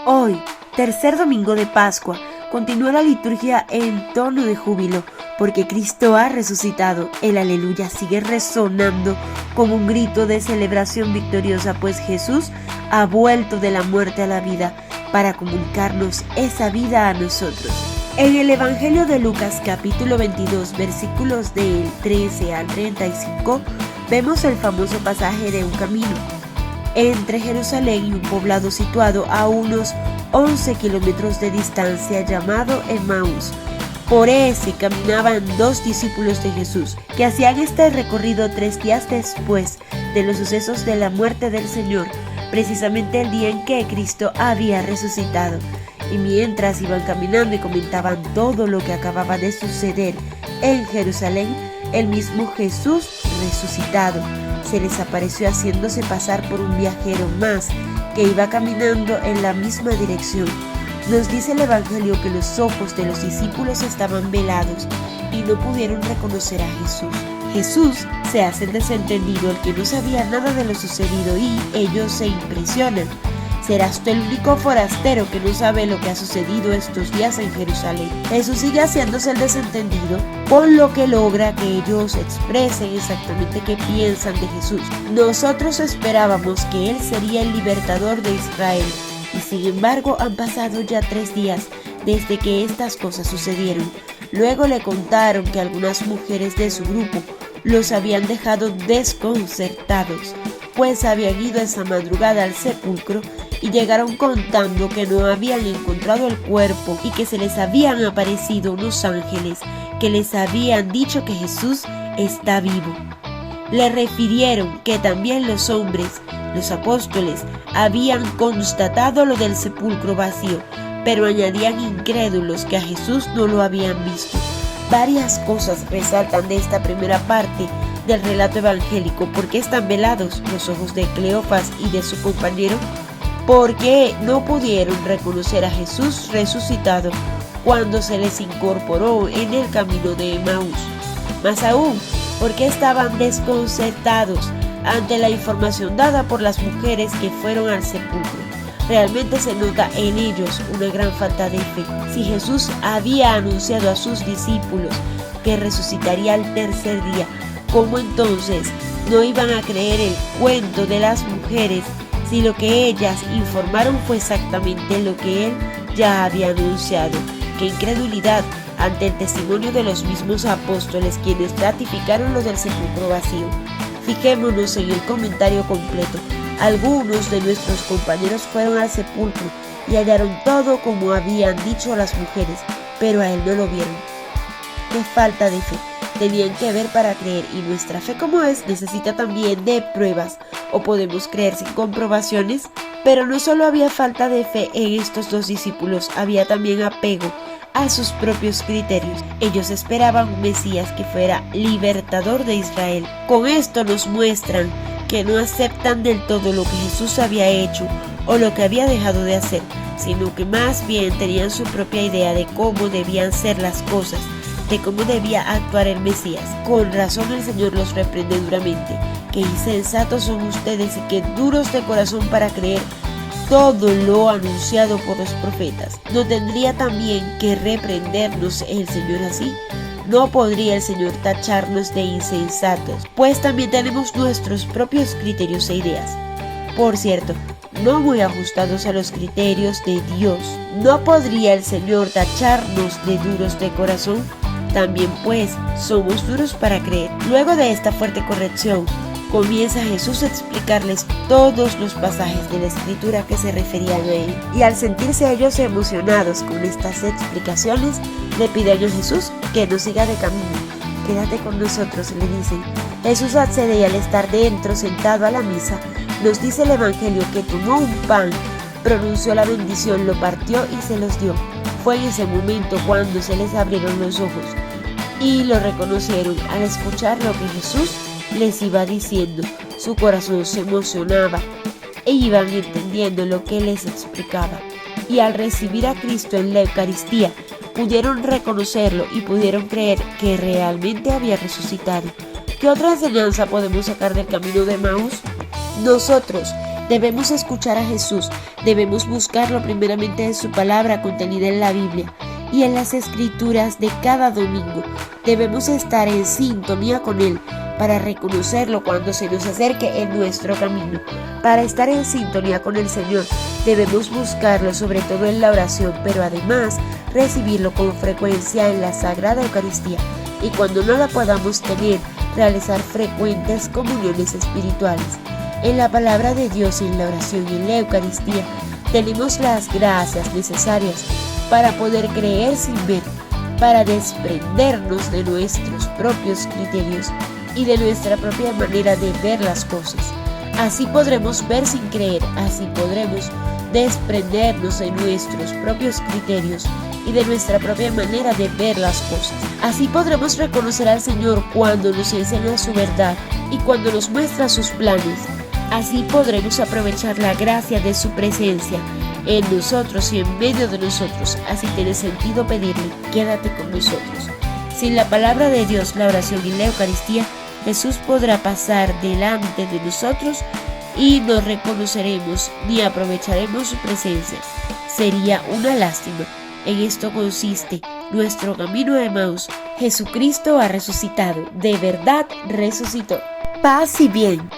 Hoy, tercer domingo de Pascua, continúa la liturgia en tono de júbilo, porque Cristo ha resucitado. El aleluya sigue resonando como un grito de celebración victoriosa, pues Jesús ha vuelto de la muerte a la vida para comunicarnos esa vida a nosotros. En el Evangelio de Lucas capítulo 22, versículos del 13 al 35, vemos el famoso pasaje de un camino entre Jerusalén y un poblado situado a unos 11 kilómetros de distancia llamado Emaús. Por ese caminaban dos discípulos de Jesús, que hacían este recorrido 3 días después de los sucesos de la muerte del Señor, precisamente el día en que Cristo había resucitado. Y mientras iban caminando y comentaban todo lo que acababa de suceder en Jerusalén, el mismo Jesús resucitado se les apareció haciéndose pasar por un viajero más que iba caminando en la misma dirección. Nos dice el Evangelio que los ojos de los discípulos estaban velados y no pudieron reconocer a Jesús. Jesús se hace el desentendido, el que no sabía nada de lo sucedido, y ellos se impresionan. ¿Serás tú el único forastero que no sabe lo que ha sucedido estos días en Jerusalén? Jesús sigue haciéndose el desentendido, con lo que logra que ellos expresen exactamente qué piensan de Jesús. Nosotros esperábamos que Él sería el libertador de Israel, y sin embargo han pasado ya 3 días desde que estas cosas sucedieron. Luego le contaron que algunas mujeres de su grupo los habían dejado desconcertados, pues habían ido esa madrugada al sepulcro y llegaron contando que no habían encontrado el cuerpo y que se les habían aparecido unos ángeles que les habían dicho que Jesús está vivo. Le refirieron que también los hombres, los apóstoles, habían constatado lo del sepulcro vacío, pero añadían incrédulos que a Jesús no lo habían visto. Varias cosas resaltan de esta primera parte del relato evangélico. ¿Por qué están velados los ojos de Cleofas y de su compañero? Porque no pudieron reconocer a Jesús resucitado cuando se les incorporó en el camino de Emaús. Más aún, porque estaban desconcertados ante la información dada por las mujeres que fueron al sepulcro. Realmente se nota en ellos una gran falta de fe. Si Jesús había anunciado a sus discípulos que resucitaría al tercer día, ¿cómo entonces no iban a creer el cuento de las mujeres si lo que ellas informaron fue exactamente lo que Él ya había anunciado? ¡Qué incredulidad ante el testimonio de los mismos apóstoles, quienes ratificaron lo del sepulcro vacío! Fijémonos en el comentario completo. Algunos de nuestros compañeros fueron al sepulcro y hallaron todo como habían dicho las mujeres, pero a Él no lo vieron. ¡Qué falta de fe! Tenían que ver para creer, y nuestra fe, como es, necesita también de pruebas, o podemos creer sin comprobaciones. Pero no solo había falta de fe en estos dos discípulos, había también apego a sus propios criterios. Ellos esperaban un Mesías que fuera libertador de Israel. Con esto nos muestran que no aceptan del todo lo que Jesús había hecho o lo que había dejado de hacer, sino que más bien tenían su propia idea de cómo debían ser las cosas, de cómo debía actuar el Mesías. Con razón el Señor los reprende duramente. Qué insensatos son ustedes y qué duros de corazón para creer todo lo anunciado por los profetas. ¿No tendría también que reprendernos el Señor así? No podría el Señor tacharnos de insensatos, pues también tenemos nuestros propios criterios e ideas. Por cierto, no muy ajustados a los criterios de Dios. ¿No podría el Señor tacharnos de duros de corazón? También pues somos duros para creer. Luego de esta fuerte corrección, comienza Jesús a explicarles todos los pasajes de la Escritura que se referían a Él. Y al sentirse ellos emocionados con estas explicaciones, le piden a Jesús que no siga de camino. Quédate con nosotros, le dicen. Jesús accede, y al estar dentro, sentado a la mesa, nos dice el Evangelio que tomó un pan, pronunció la bendición, lo partió y se los dio. Fue en ese momento cuando se les abrieron los ojos y lo reconocieron al escuchar lo que Jesús les iba diciendo. Su corazón se emocionaba e iban entendiendo lo que les explicaba. Y al recibir a Cristo en la Eucaristía, pudieron reconocerlo y pudieron creer que realmente había resucitado. ¿Qué otra enseñanza podemos sacar del camino de Emaús? Nosotros Debemos escuchar a Jesús, debemos buscarlo primeramente en su palabra contenida en la Biblia y en las escrituras de cada domingo. Debemos estar en sintonía con Él para reconocerlo cuando se nos acerque en nuestro camino. Para estar en sintonía con el Señor debemos buscarlo sobre todo en la oración, pero además recibirlo con frecuencia en la Sagrada Eucaristía y cuando no la podamos tener, realizar frecuentes comuniones espirituales. En la palabra de Dios, en la oración y en la Eucaristía tenemos las gracias necesarias para poder creer sin ver, para desprendernos de nuestros propios criterios y de nuestra propia manera de ver las cosas. Así podremos ver sin creer, así podremos desprendernos de nuestros propios criterios y de nuestra propia manera de ver las cosas. Así podremos reconocer al Señor cuando nos enseña su verdad y cuando nos muestra sus planes. Así podremos aprovechar la gracia de su presencia en nosotros y en medio de nosotros. Así tiene sentido pedirle, quédate con nosotros. Sin la palabra de Dios, la oración y la Eucaristía, Jesús podrá pasar delante de nosotros y no reconoceremos ni aprovecharemos su presencia. Sería una lástima. En esto consiste nuestro camino de Emmaús. Jesucristo ha resucitado, de verdad resucitó. Paz y bien.